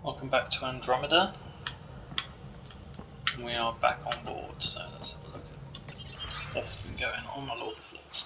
Welcome back to Andromeda. We are back on board, so let's have a look at stuff that's been going on all over the place.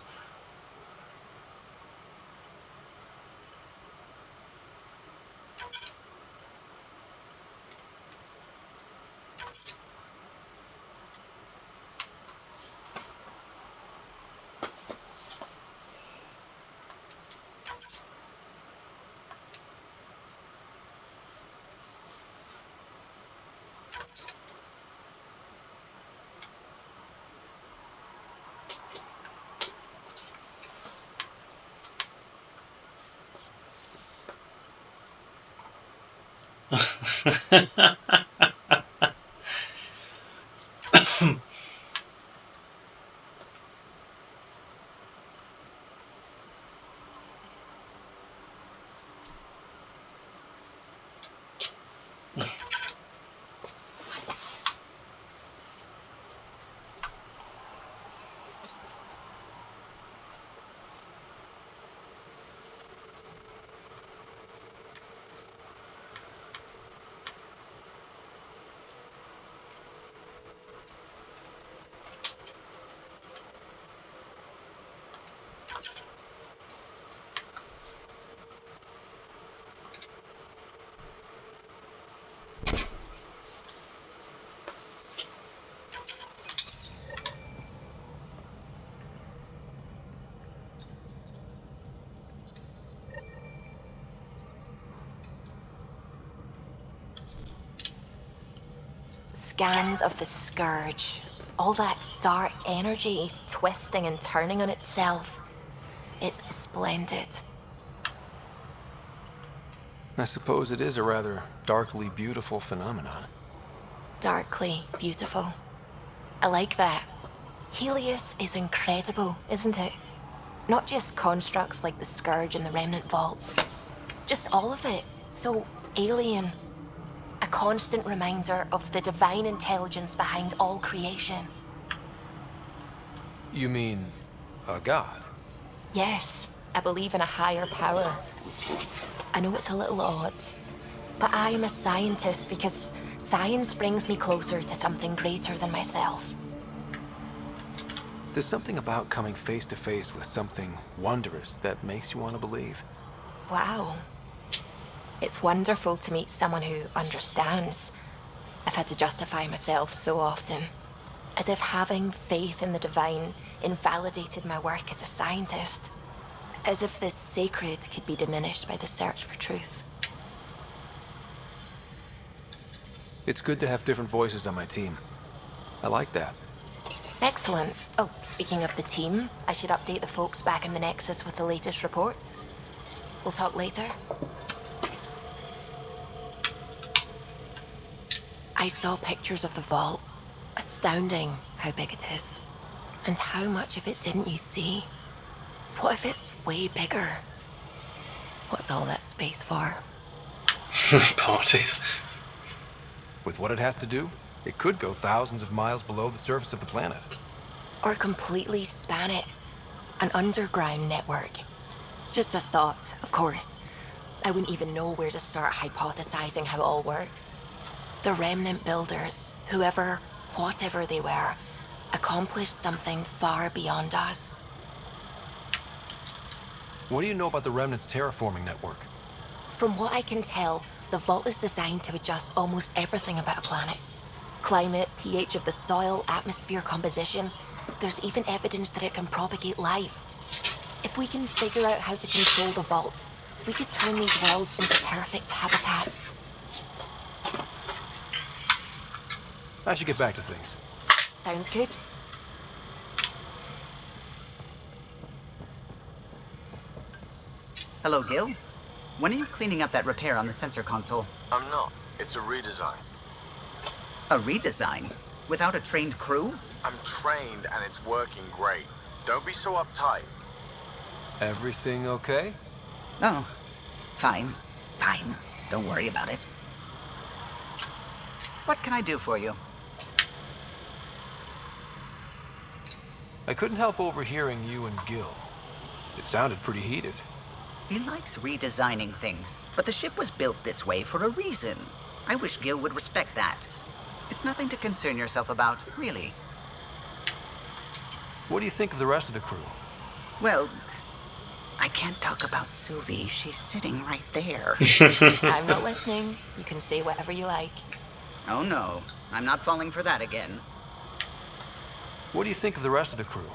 Scans of the Scourge. All that dark energy twisting and turning on itself. It's splendid. I suppose it is a rather darkly beautiful phenomenon. Darkly beautiful. I like that. Helios is incredible, isn't it? Not just constructs like the Scourge and the Remnant Vaults. Just all of it. So alien. A constant reminder of the divine intelligence behind all creation. You mean a god? Yes, I believe in a higher power. I know it's a little odd, but I am a scientist because science brings me closer to something greater than myself. There's something about coming face to face with something wondrous that makes you want to believe. Wow. It's wonderful to meet someone who understands. I've had to justify myself so often, as if having faith in the divine invalidated my work as a scientist. As if this sacred could be diminished by the search for truth. It's good to have different voices on my team. I like that. Excellent. Oh, speaking of the team, I should update the folks back in the Nexus with the latest reports. We'll talk later. I saw pictures of the vault. Astounding how big it is. And how much of it didn't you see? What if it's way bigger? What's all that space for? Parties. With what it has to do, it could go thousands of miles below the surface of the planet. Or completely span it. An underground network. Just a thought, of course. I wouldn't even know where to start hypothesizing how it all works. The Remnant builders, whoever, whatever they were, accomplished something far beyond us. What do you know about the Remnant's terraforming network? From what I can tell, the vault is designed to adjust almost everything about a planet. Climate, pH of the soil, atmosphere composition. There's even evidence that it can propagate life. If we can figure out how to control the vaults, we could turn these worlds into perfect habitats. I should get back to things. Sounds good. Hello, Gil. When are you cleaning up that repair on the sensor console? I'm not. It's a redesign. A redesign? Without a trained crew? I'm trained and it's working great. Don't be so uptight. Everything okay? Oh, fine. Fine. Don't worry about it. What can I do for you? I couldn't help overhearing you and Gil. It sounded pretty heated. He likes redesigning things, but the ship was built this way for a reason. I wish Gil would respect that. It's nothing to concern yourself about, really. What do you think of the rest of the crew? Well, I can't talk about Suvi. She's sitting right there. I'm not listening. You can say whatever you like. Oh no, I'm not falling for that again. What do you think of the rest of the crew?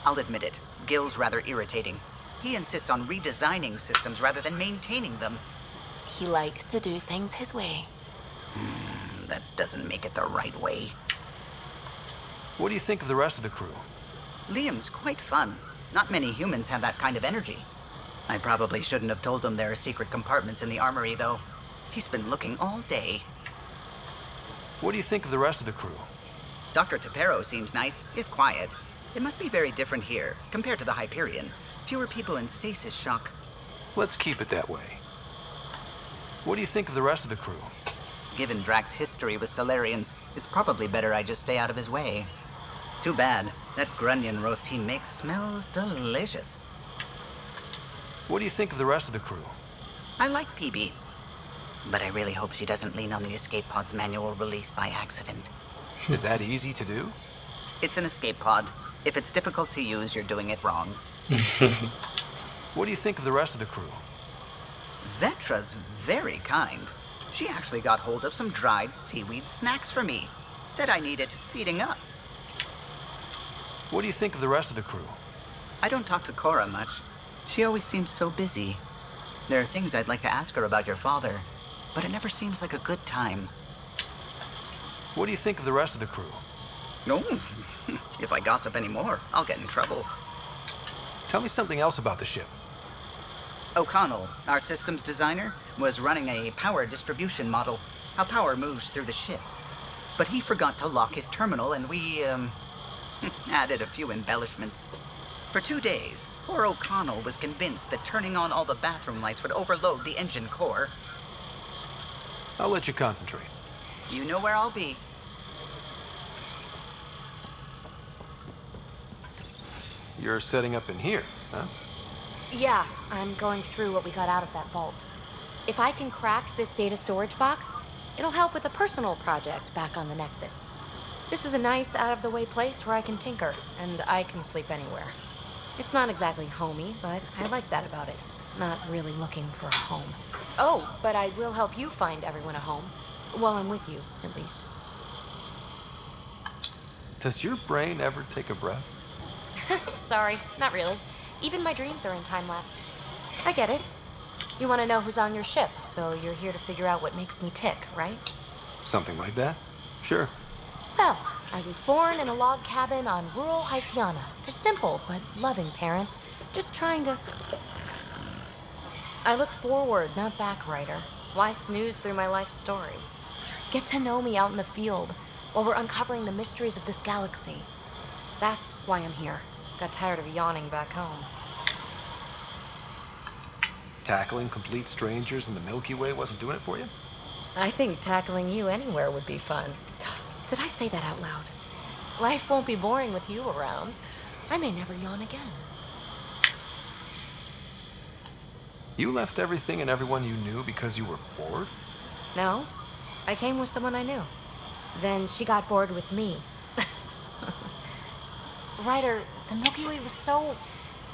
I'll admit it, Gil's rather irritating. He insists on redesigning systems rather than maintaining them. He likes to do things his way. That doesn't make it the right way. What do you think of the rest of the crew? Liam's quite fun. Not many humans have that kind of energy. I probably shouldn't have told him there are secret compartments in the armory, though. He's been looking all day. What do you think of the rest of the crew? Dr. Tapero seems nice, if quiet. It must be very different here, compared to the Hyperion. Fewer people in stasis shock. Let's keep it that way. What do you think of the rest of the crew? Given Drax's history with Solarians, it's probably better I just stay out of his way. Too bad. That grunion roast he makes smells delicious. What do you think of the rest of the crew? I like PB. But I really hope she doesn't lean on the escape pod's manual release by accident. Is that easy to do? It's an escape pod. If it's difficult to use, you're doing it wrong. What do you think of the rest of the crew? Vetra's very kind. She actually got hold of some dried seaweed snacks for me. Said I needed feeding up. What do you think of the rest of the crew? I don't talk to Cora much. She always seems so busy. There are things I'd like to ask her about your father, but it never seems like a good time. What do you think of the rest of the crew? No, if I gossip anymore, I'll get in trouble. Tell me something else about the ship. O'Connell, our systems designer, was running a power distribution model, how power moves through the ship. But he forgot to lock his terminal and we, added a few embellishments. For 2 days, poor O'Connell was convinced that turning on all the bathroom lights would overload the engine core. I'll let you concentrate. You know where I'll be. You're setting up in here, huh? Yeah, I'm going through what we got out of that vault. If I can crack this data storage box, it'll help with a personal project back on the Nexus. This is a nice, out-of-the-way place where I can tinker, and I can sleep anywhere. It's not exactly homey, but I like that about it. Not really looking for a home. Oh, but I will help you find everyone a home. While I'm with you, at least. Does your brain ever take a breath? Sorry, not really. Even my dreams are in time-lapse. I get it. You want to know who's on your ship, so you're here to figure out what makes me tick, right? Something like that? Sure. Well, I was born in a log cabin on rural Haitiana to simple but loving parents, just trying to... I look forward, not back, Ryder. Why snooze through my life story? Get to know me out in the field while we're uncovering the mysteries of this galaxy. That's why I'm here. Got tired of yawning back home. Tackling complete strangers in the Milky Way wasn't doing it for you? I think tackling you anywhere would be fun. Did I say that out loud? Life won't be boring with you around. I may never yawn again. You left everything and everyone you knew because you were bored? No, I came with someone I knew. Then she got bored with me. Ryder, the Milky Way was so...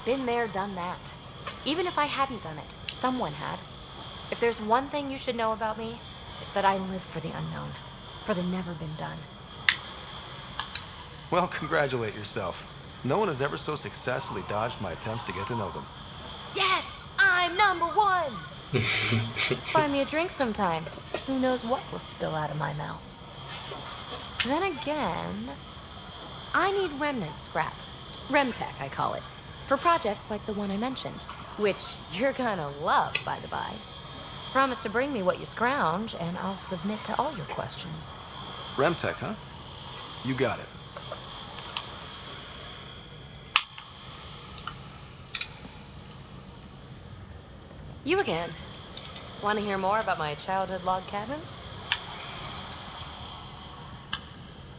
been there, done that. Even if I hadn't done it, someone had. If there's one thing you should know about me, it's that I live for the unknown. For the never been done. Well, congratulate yourself. No one has ever so successfully dodged my attempts to get to know them. Yes! I'm #1! Buy me a drink sometime. Who knows what will spill out of my mouth. Then again, I need remnant scrap. Remtech, I call it. For projects like the one I mentioned, which you're gonna love, by the by. Promise to bring me what you scrounge, and I'll submit to all your questions. Remtech, huh? You got it. You again. Want to hear more about my childhood log cabin?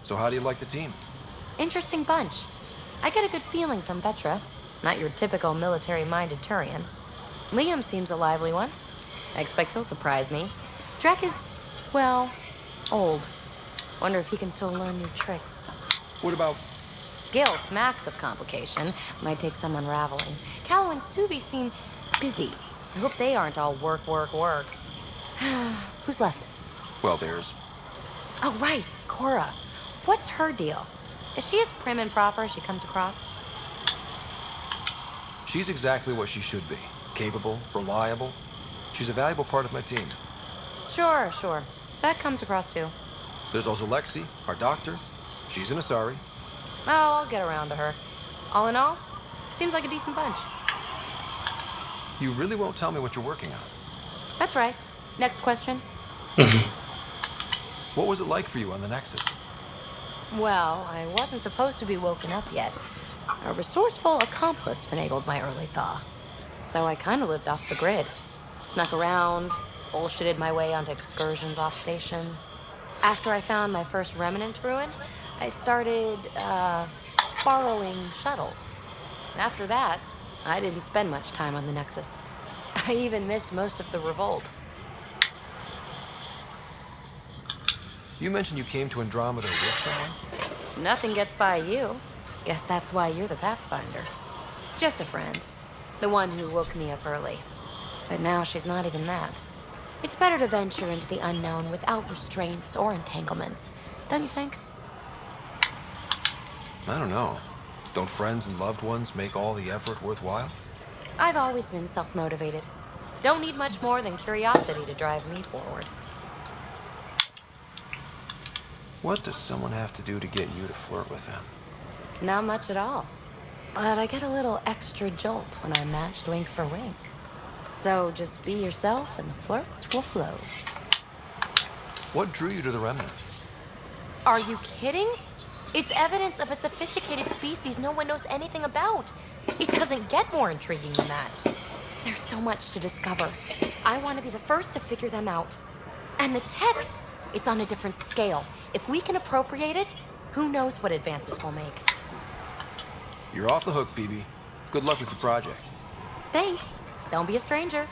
So how do you like the team? Interesting bunch. I get a good feeling from Vetra. Not your typical military-minded Turian. Liam seems a lively one. I expect he'll surprise me. Drek is, well, old. Wonder if he can still learn new tricks. What about... Gil smacks of complication. Might take some unraveling. Callow and Suvi seem busy. I hope they aren't all work, work, work. Who's left? Well, there's... Oh, right, Cora. What's her deal? Is she as prim and proper as she comes across? She's exactly what she should be. Capable, reliable. She's a valuable part of my team. Sure. That comes across too. There's also Lexi, our doctor. She's an Asari. Oh, I'll get around to her. All in all, seems like a decent bunch. You really won't tell me what you're working on. That's right. Next question. What was it like for you on the Nexus? Well, I wasn't supposed to be woken up yet. A resourceful accomplice finagled my early thaw. So I kind of lived off the grid. Snuck around, bullshitted my way onto excursions off station. After I found my first remnant ruin, I started, borrowing shuttles. And after that, I didn't spend much time on the Nexus. I even missed most of the revolt. You mentioned you came to Andromeda with someone? Nothing gets by you. Guess that's why you're the Pathfinder. Just a friend. The one who woke me up early. But now she's not even that. It's better to venture into the unknown without restraints or entanglements, don't you think? I don't know. Don't friends and loved ones make all the effort worthwhile? I've always been self-motivated. Don't need much more than curiosity to drive me forward. What does someone have to do to get you to flirt with them? Not much at all. But I get a little extra jolt when I'm matched wink for wink. So just be yourself and the flirts will flow. What drew you to the Remnant? Are you kidding? It's evidence of a sophisticated species no one knows anything about. It doesn't get more intriguing than that. There's so much to discover. I want to be the first to figure them out. And the tech, it's on a different scale. If we can appropriate it, who knows what advances we'll make. You're off the hook, BB. Good luck with your project. Thanks. Don't be a stranger.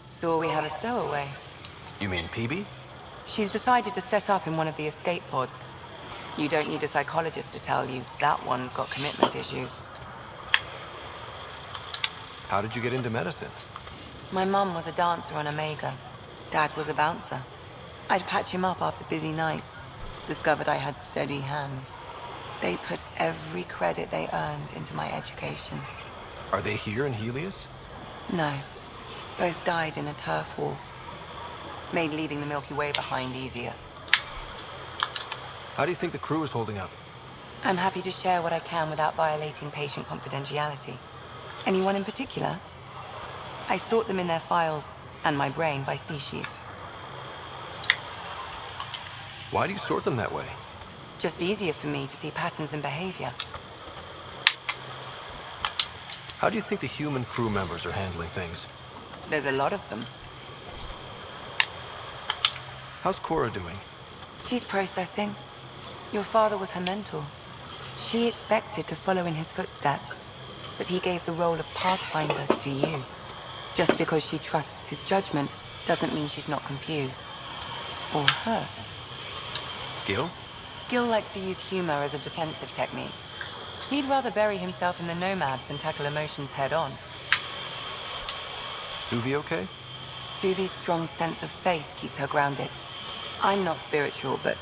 So we have a stowaway. You mean PB? She's decided to set up in one of the escape pods. You don't need a psychologist to tell you that one's got commitment issues. How did you get into medicine? My mum was a dancer on Omega. Dad was a bouncer. I'd patch him up after busy nights. Discovered I had steady hands. They put every credit they earned into my education. Are they here in Helios? No. Both died in a turf war. Made leaving the Milky Way behind easier. How do you think the crew is holding up? I'm happy to share what I can without violating patient confidentiality. Anyone in particular? I sort them in their files, and my brain by species. Why do you sort them that way? Just easier for me to see patterns in behavior. How do you think the human crew members are handling things? There's a lot of them. How's Cora doing? She's processing. Your father was her mentor. She expected to follow in his footsteps, but he gave the role of Pathfinder to you. Just because she trusts his judgment doesn't mean she's not confused. Or hurt. Gil? Gil likes to use humor as a defensive technique. He'd rather bury himself in the Nomad than tackle emotions head-on. Suvi okay? Suvi's strong sense of faith keeps her grounded. I'm not spiritual, but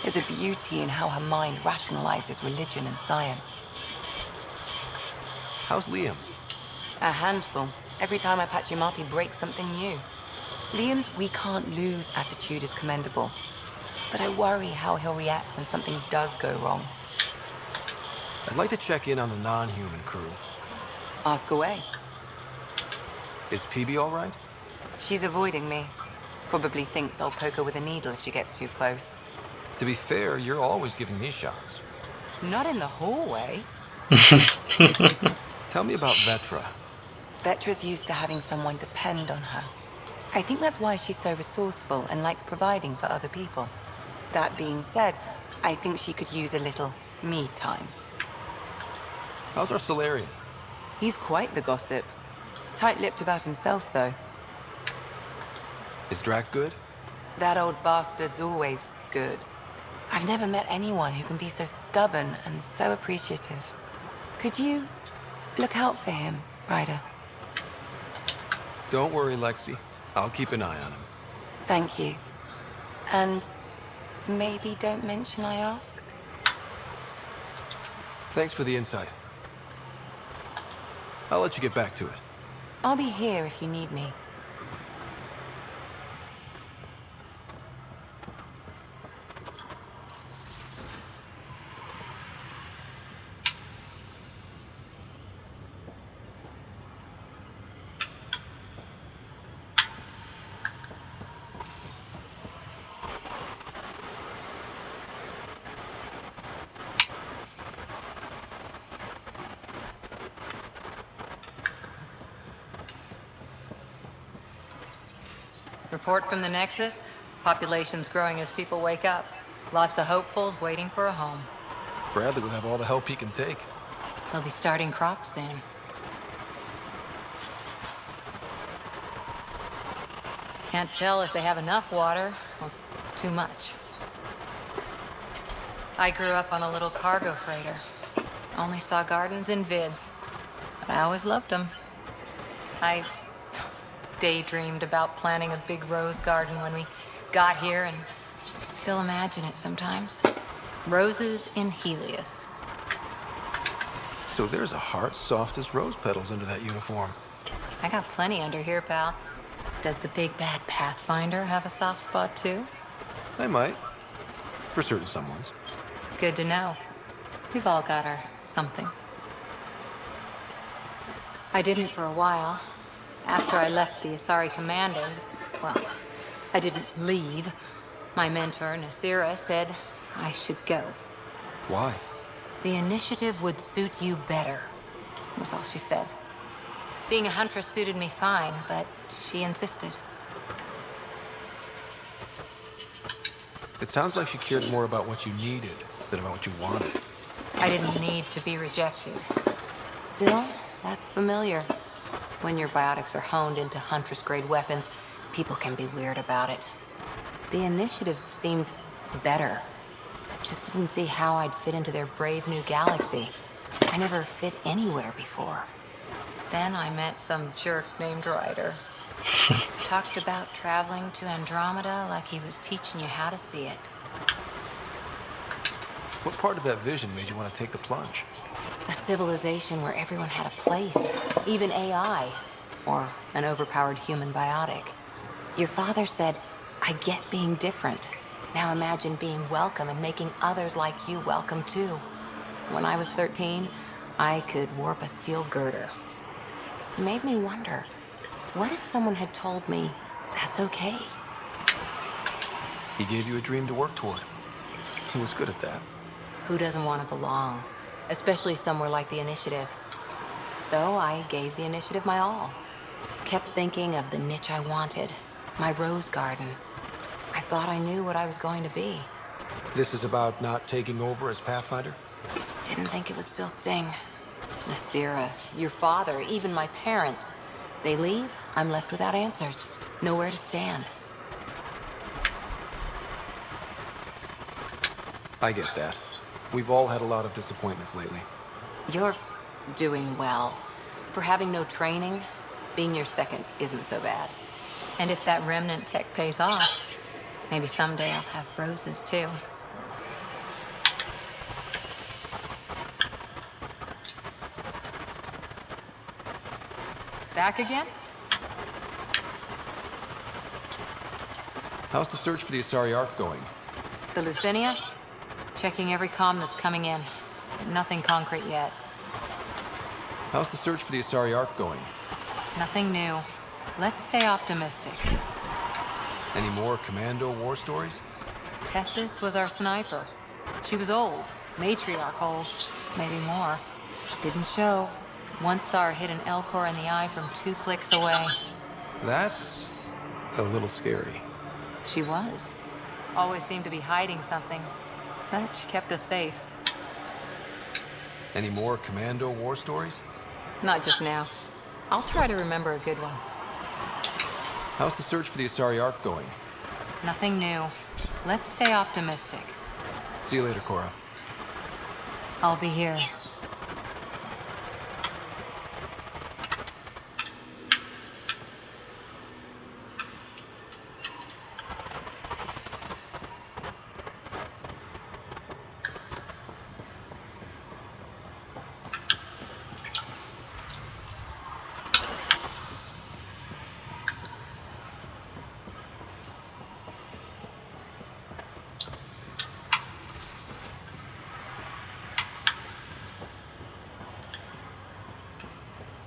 there's a beauty in how her mind rationalizes religion and science. How's Liam? A handful. Every time I patch him up, he breaks something new. Liam's we can't lose attitude is commendable. But I worry how he'll react when something does go wrong. I'd like to check in on the non-human crew. Ask away. Is PB all right? She's avoiding me. Probably thinks I'll poke her with a needle if she gets too close. To be fair, you're always giving me shots. Not in the hallway. Tell me about Vetra. Vetra's used to having someone depend on her. I think that's why she's so resourceful and likes providing for other people. That being said, I think she could use a little me time. How's our Solarian? He's quite the gossip. Tight-lipped about himself, though. Is Drac good? That old bastard's always good. I've never met anyone who can be so stubborn and so appreciative. Could you look out for him, Ryder? Don't worry, Lexi. I'll keep an eye on him. Thank you. And maybe don't mention I asked. Thanks for the insight. I'll let you get back to it. I'll be here if you need me. Report from the Nexus. Population's growing as people wake up. Lots of hopefuls waiting for a home. Bradley will have all the help he can take. They'll be starting crops soon. Can't tell if they have enough water or too much. I grew up on a little cargo freighter. Only saw gardens in vids, but I always loved them. I daydreamed about planting a big rose garden when we got here and still imagine it sometimes. Roses in Helios. So there's a heart soft as rose petals under that uniform. I got plenty under here, pal. Does the big bad Pathfinder have a soft spot too? I might. For certain someones. Good to know. We've all got our something. I didn't for a while. After I left the Asari Commandos, well, I didn't leave. My mentor, Nasira, said I should go. Why? The initiative would suit you better, was all she said. Being a huntress suited me fine, but she insisted. It sounds like she cared more about what you needed than about what you wanted. I didn't need to be rejected. Still, that's familiar. When your biotics are honed into Huntress-grade weapons, people can be weird about it. The initiative seemed better. Just didn't see how I'd fit into their brave new galaxy. I never fit anywhere before. Then I met some jerk named Ryder. Talked about traveling to Andromeda like he was teaching you how to see it. What part of that vision made you want to take the plunge? A civilization where everyone had a place, even AI, or an overpowered human biotic. Your father said, I get being different. Now imagine being welcome and making others like you welcome too. When I was 13, I could warp a steel girder. It made me wonder, what if someone had told me that's okay? He gave you a dream to work toward. He was good at that. Who doesn't want to belong? Especially somewhere like the Initiative. So I gave the Initiative my all. Kept thinking of the niche I wanted, my rose garden. I thought I knew what I was going to be. This is about not taking over as Pathfinder? Didn't think it would still sting. Nasira, your father, even my parents. They leave, I'm left without answers. Nowhere to stand. I get that. We've all had a lot of disappointments lately. You're doing well. For having no training, being your second isn't so bad. And if that remnant tech pays off, maybe someday I'll have roses too. Back again? How's the search for the Asari Ark going? The Lucinia? Checking every comm that's coming in. Nothing concrete yet. How's the search for the Asari Ark going? Nothing new. Let's stay optimistic. Any more Commando war stories? Tethys was our sniper. She was old. Matriarch old. Maybe more. Didn't show. Once saw her hit an Elcor in the eye from 2 clicks away. That's a little scary. She was. Always seemed to be hiding something. But she kept us safe. Any more Commando war stories? Not just now. I'll try to remember a good one. How's the search for the Asari Ark going? Nothing new. Let's stay optimistic. See you later, Cora. I'll be here.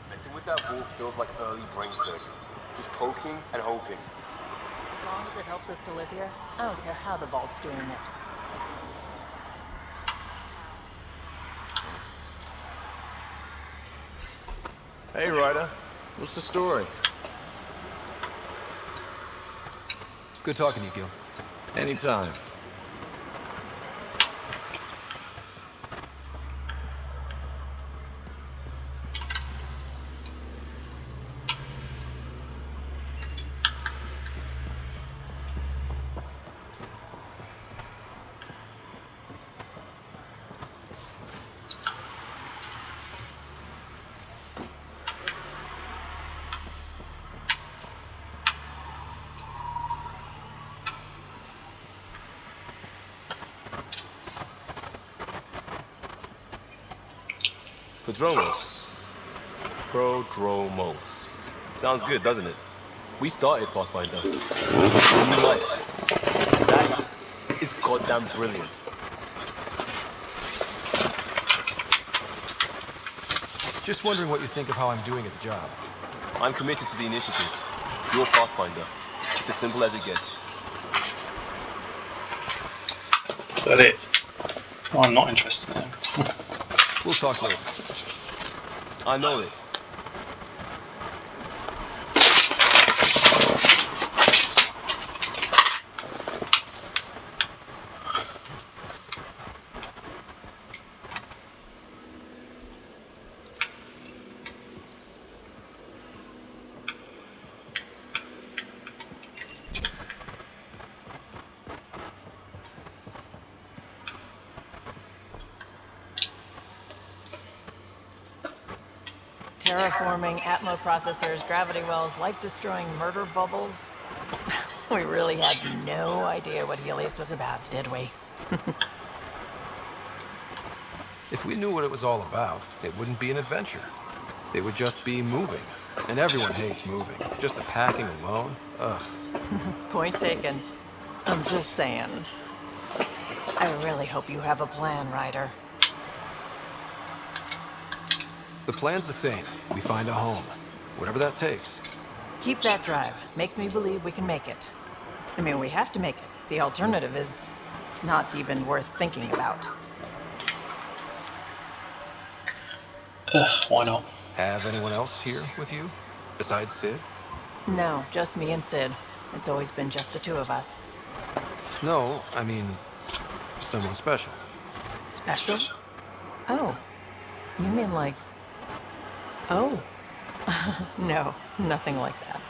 Messing with that vault feels like early brain surgery. Just poking and hoping. As long as it helps us to live here, I don't care how the vault's doing it. Hey, Ryder. What's the story? Good talking to you, Gil. Anytime. Prodromos. Prodromos. Sounds good, doesn't it? We started Pathfinder. It's a new life. That is goddamn brilliant. Just wondering what you think of how I'm doing at the job. I'm committed to the initiative. You're Pathfinder. It's as simple as it gets. Is that it? Oh, I'm not interested in him. We'll talk later. I know it. terraforming, atmo processors, gravity wells, life-destroying murder bubbles. We really had no idea what Helios was about, did we? If we knew what it was all about, it wouldn't be an adventure. It would just be moving. And everyone hates moving. Just the packing alone, ugh. Point taken. I'm just saying. I really hope you have a plan, Ryder. The plan's the same. We find a home. Whatever that takes. Keep that drive. Makes me believe we can make it. I mean, we have to make it. The alternative is not even worth thinking about. Why not? Have anyone else here with you? Besides Sid? No, just me and Sid. It's always been just the two of us. No, I mean, someone special. Special? Oh. You mean like... Oh. No, nothing like that.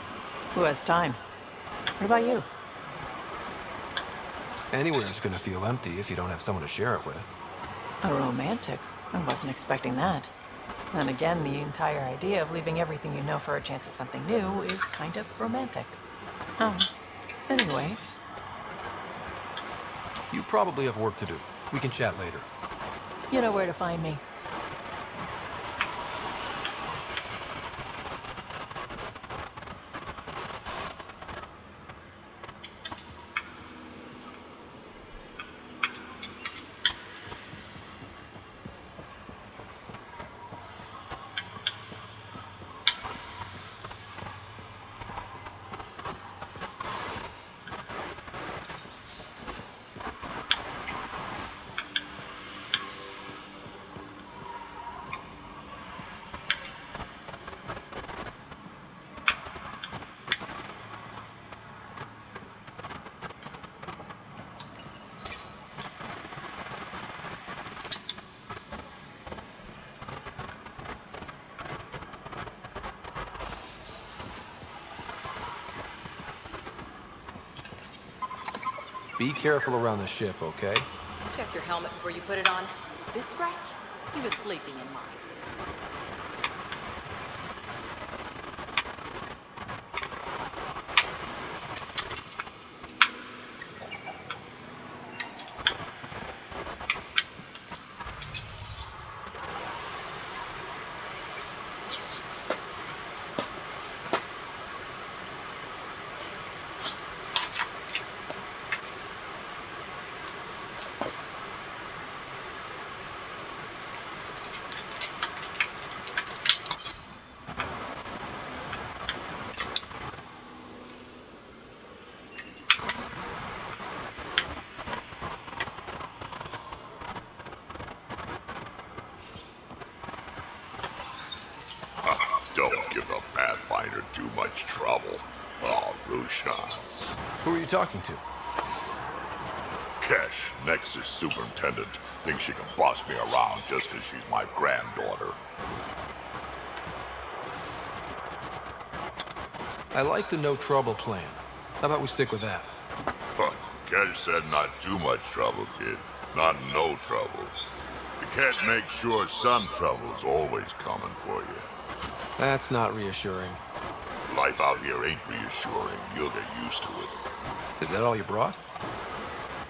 Who has time? What about you? Anywhere's gonna feel empty if you don't have someone to share it with. A romantic? I wasn't expecting that. Then again, the entire idea of leaving everything you know for a chance at something new is kind of romantic. Anyway. You probably have work to do. We can chat later. You know where to find me. Be careful around the ship, okay? Check your helmet before you put it on. This scratch? He was sleeping in mine. Don't give the Pathfinder too much trouble. Oh, Rusha. Who are you talking to? Kesh, Nexus Superintendent, thinks she can boss me around just because she's my granddaughter. I like the no trouble plan. How about we stick with that? Kesh said not too much trouble, kid. Not no trouble. You can't make sure some trouble's always coming for you. That's not reassuring. Life out here ain't reassuring. You'll get used to it. Is that all you brought?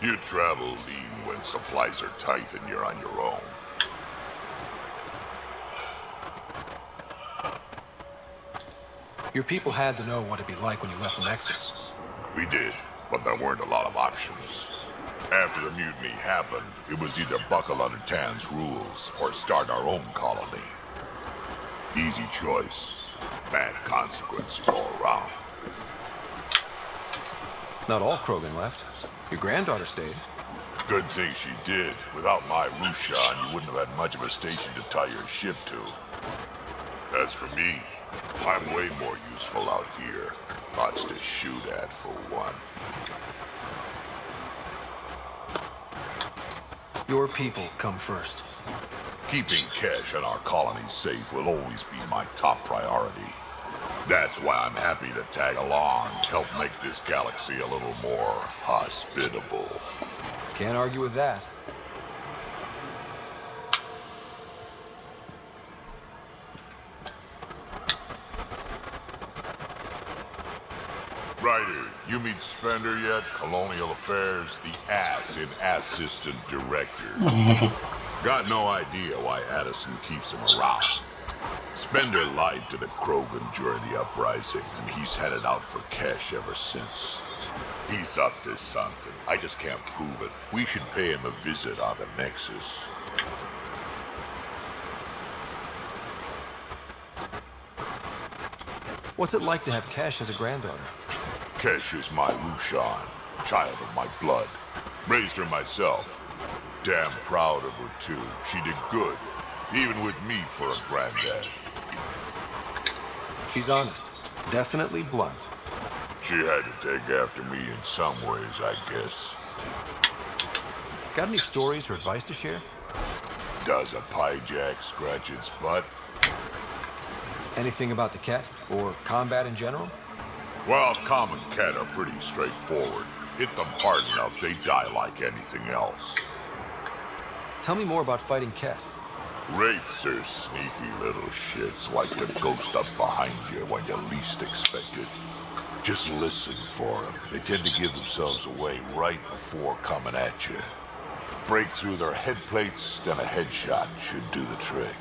You travel lean when supplies are tight and you're on your own. Your people had to know what it'd be like when you left the Nexus. We did, but there weren't a lot of options. After the mutiny happened, it was either buckle under Tan's rules or start our own colony. Easy choice. Bad consequences all around. Not all Krogan left. Your granddaughter stayed. Good thing she did. Without my Rushan, you wouldn't have had much of a station to tie your ship to. As for me, I'm way more useful out here. Lots to shoot at, for one. Your people come first. Keeping Kesh and our colony safe will always be my top priority. That's why I'm happy to tag along, help make this galaxy a little more hospitable. Can't argue with that. Ryder, you meet Spender yet? Colonial Affairs, the ass in assistant director. Got no idea why Addison keeps him around. Spender lied to the Krogan during the uprising, and he's headed out for cash ever since. He's up to something. I just can't prove it. We should pay him a visit on the Nexus. What's it like to have Kesh as a granddaughter? Kesh is my Lushan, child of my blood. Raised her myself. Damn proud of her, too. She did good, even with me for a granddad. She's honest. Definitely blunt. She had to take after me in some ways, I guess. Got any stories or advice to share? Does a pie jack scratch its butt? Anything about the Ket, or combat in general? Well, common Ket are pretty straightforward. Hit them hard enough, they die like anything else. Tell me more about fighting Ket. Wraiths are sneaky little shits, like to ghost up behind you when you least expect it. Just listen for them. They tend to give themselves away right before coming at you. Break through their head plates, then a headshot should do the trick.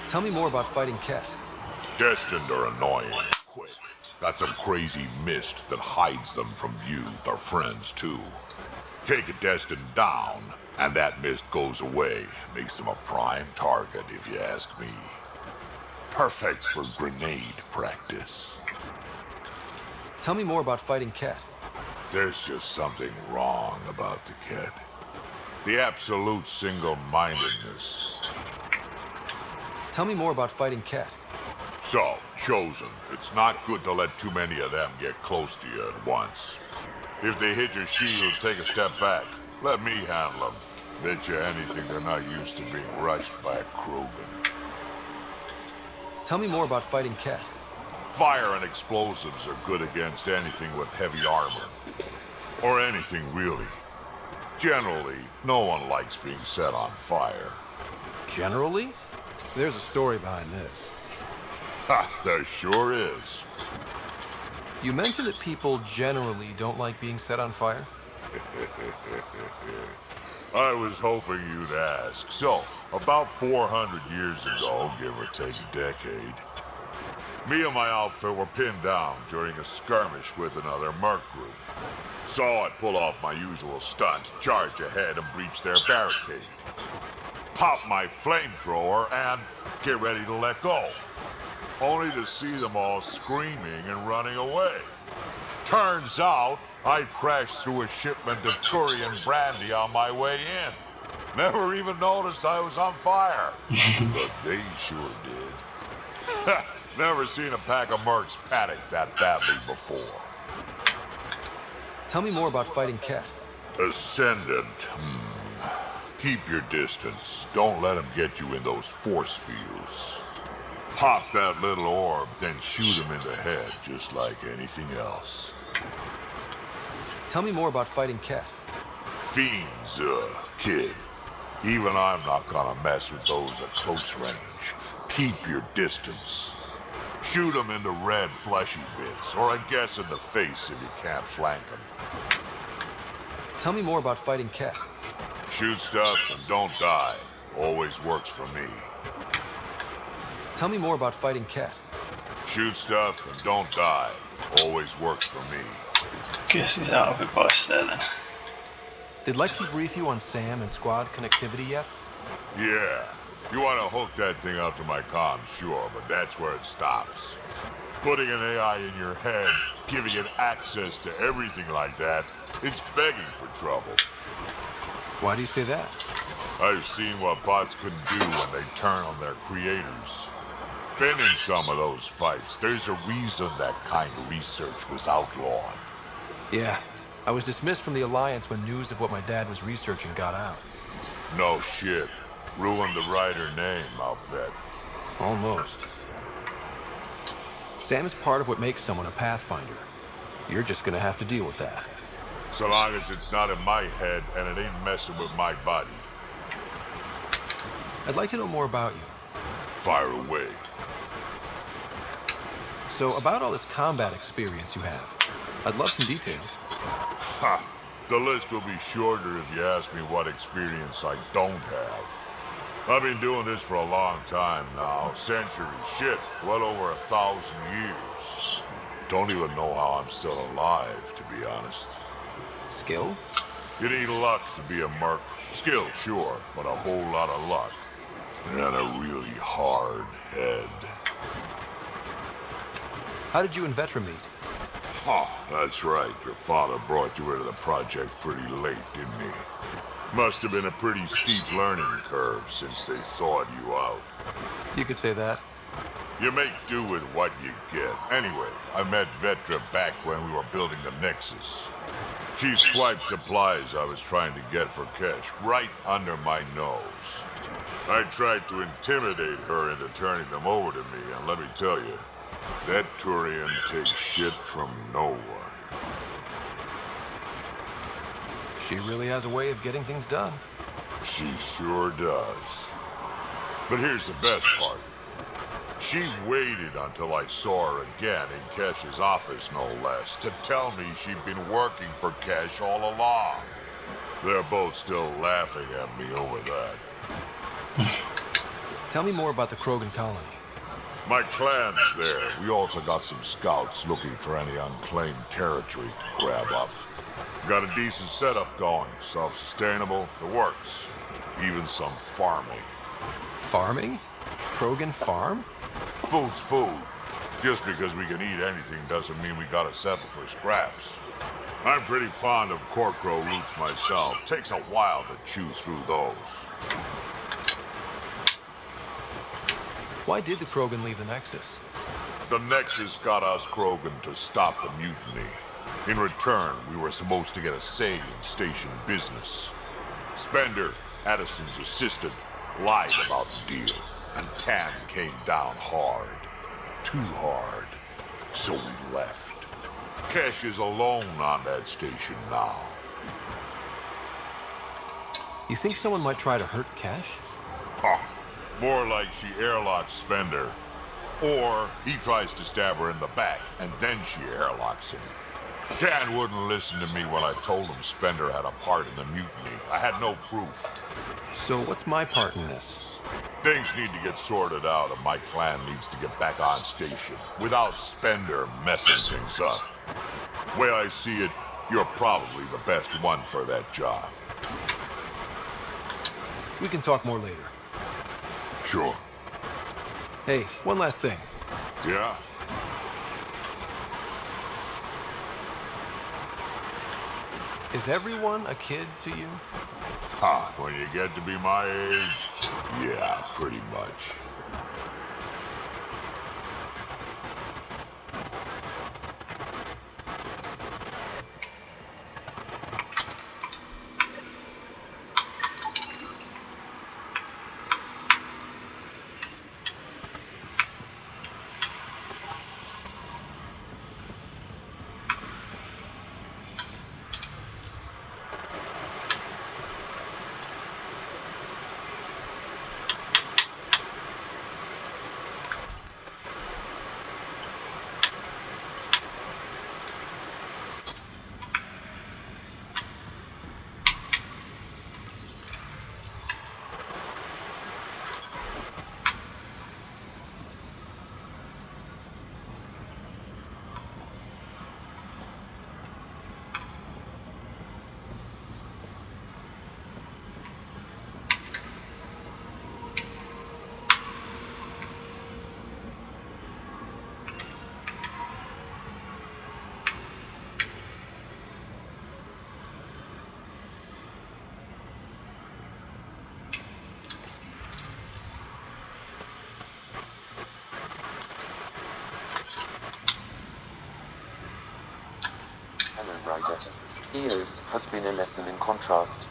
Tell me more about fighting Ket. Destined are annoying, quick. Got some crazy mist that hides them from view, their friends too. Take a Destined down, and that mist goes away. Makes them a prime target, if you ask me. Perfect for grenade practice. Tell me more about fighting Ket. There's just something wrong about the Ket. The absolute single-mindedness. Tell me more about fighting Ket. So, Chosen, it's not good to let too many of them get close to you at once. If they hit your shields, take a step back. Let me handle them. Bet you anything they're not used to being rushed by a Krogan. Tell me more about fighting Ket. Fire and explosives are good against anything with heavy armor. Or anything, really. Generally, no one likes being set on fire. Generally? There's a story behind this. Ha, there sure is. You mentioned that people generally don't like being set on fire? I was hoping you'd ask. So, about 400 years ago, give or take a decade, me and my outfit were pinned down during a skirmish with another merc group. So I'd pull off my usual stunt, charge ahead and breach their barricade. Pop my flamethrower and get ready to let go. Only to see them all screaming and running away. Turns out, I'd crashed through a shipment of Turian brandy on my way in. Never even noticed I was on fire. But they sure did. Never seen a pack of mercs panic that badly before. Tell me more about fighting Ket. Ascendant. Keep your distance. Don't let them get you in those force fields. Pop that little orb, then shoot him in the head, just like anything else. Tell me more about fighting Ket. Fiends, kid. Even I'm not gonna mess with those at close range. Keep your distance. Shoot them in the red, fleshy bits, or I guess in the face if you can't flank them. Tell me more about fighting Ket. Shoot stuff and don't die. Always works for me. Tell me more about fighting Ket. Shoot stuff and don't die. Always works for me. Guess he's out of advice there then. Did Lexi brief you on SAM and squad connectivity yet? Yeah. You want to hook that thing up to my comms, sure, but that's where it stops. Putting an AI in your head, giving it access to everything like that, it's begging for trouble. Why do you say that? I've seen what bots can do when they turn on their creators. Been in some of those fights. There's a reason that kind of research was outlawed. Yeah. I was dismissed from the Alliance when news of what my dad was researching got out. No shit. Ruined the writer name, I'll bet. Almost. Sam is part of what makes someone a Pathfinder. You're just gonna have to deal with that. So long as it's not in my head and it ain't messing with my body. I'd like to know more about you. Fire away. So about all this combat experience you have, I'd love some details. Ha! The list will be shorter if you ask me what experience I don't have. I've been doing this for a long time now. Centuries. Shit, well over 1,000 years. Don't even know how I'm still alive, to be honest. Skill? You need luck to be a merc. Skill, sure, but a whole lot of luck. And a really hard head. How did you and Vetra meet? Huh, that's right. Your father brought you into the project pretty late, didn't he? Must have been a pretty steep learning curve since they thawed you out. You could say that. You make do with what you get. Anyway, I met Vetra back when we were building the Nexus. She swiped supplies I was trying to get for cash right under my nose. I tried to intimidate her into turning them over to me, and let me tell you, that Turian takes shit from no one. She really has a way of getting things done. She sure does. But here's the best part. She waited until I saw her again in Cash's office, no less, to tell me she'd been working for Cash all along. They're both still laughing at me over that. Tell me more about the Krogan colony. My clan's there. We also got some scouts looking for any unclaimed territory to grab up. Got a decent setup going. Self-sustainable. The works. Even some farming. Farming? Krogan farm? Food's food. Just because we can eat anything doesn't mean we gotta settle for scraps. I'm pretty fond of Corcrow roots myself. Takes a while to chew through those. Why did the Krogan leave the Nexus? The Nexus got us Krogan to stop the mutiny. In return, we were supposed to get a say in station business. Spender, Addison's assistant, lied about the deal, and Tan came down hard. Too hard. So we left. Cash is alone on that station now. You think someone might try to hurt Cash? Huh. More like she airlocks Spender. Or he tries to stab her in the back, and then she airlocks him. Dan wouldn't listen to me when I told him Spender had a part in the mutiny. I had no proof. So what's my part in this? Things need to get sorted out, and my clan needs to get back on station without Spender messing things up. Way I see it, you're probably the best one for that job. We can talk more later. Sure. Hey, one last thing. Yeah? Is everyone a kid to you? Ha, when you get to be my age, yeah, pretty much. Ryder. Eos has been a lesson in contrast.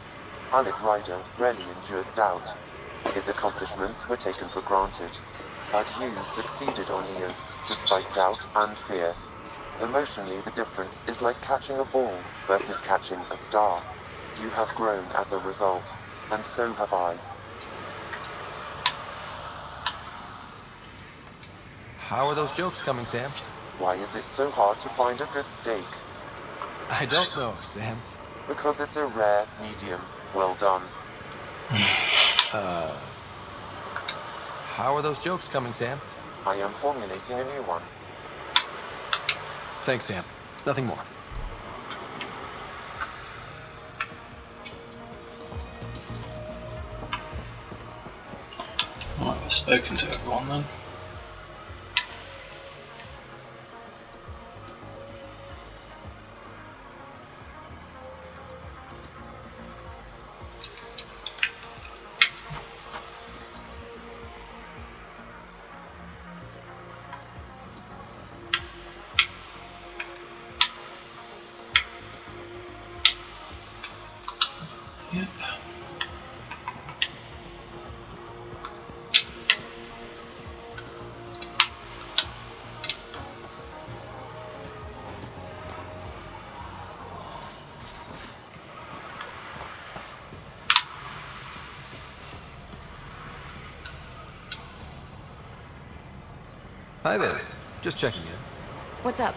Alec Ryder rarely endured doubt. His accomplishments were taken for granted. But you succeeded on Eos, despite doubt and fear. Emotionally, the difference is like catching a ball versus catching a star. You have grown as a result, and so have I. How are those jokes coming, Sam? Why is it so hard to find a good steak? I don't know, Sam. Because it's a rare medium. Well done. How are those jokes coming, Sam? I am formulating a new one. Thanks, Sam. Nothing more. Right, I've spoken to everyone then. Yep. Hi there. Just checking in. What's up?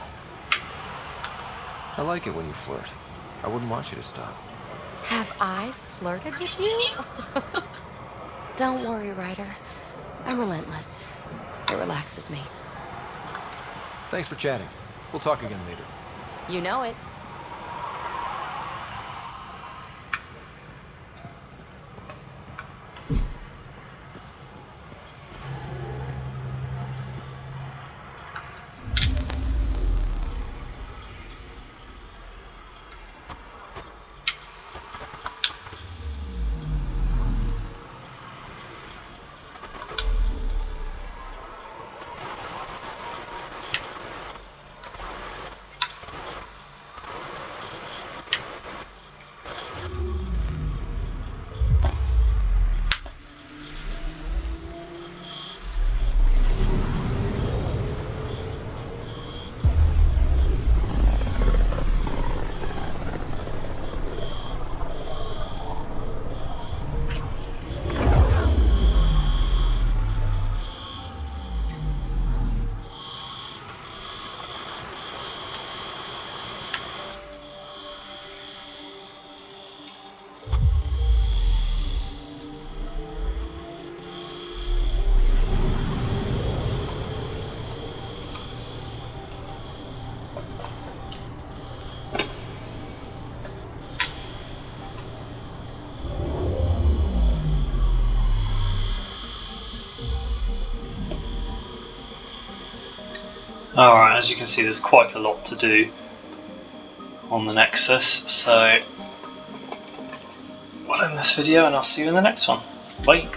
I like it when you flirt. I wouldn't want you to stop. Have I flirted with you? Don't worry, Ryder. I'm relentless. It relaxes me. Thanks for chatting. We'll talk again later. You know it. Alright, as you can see there's quite a lot to do on the Nexus, so we'll end this video and I'll see you in the next one. Bye!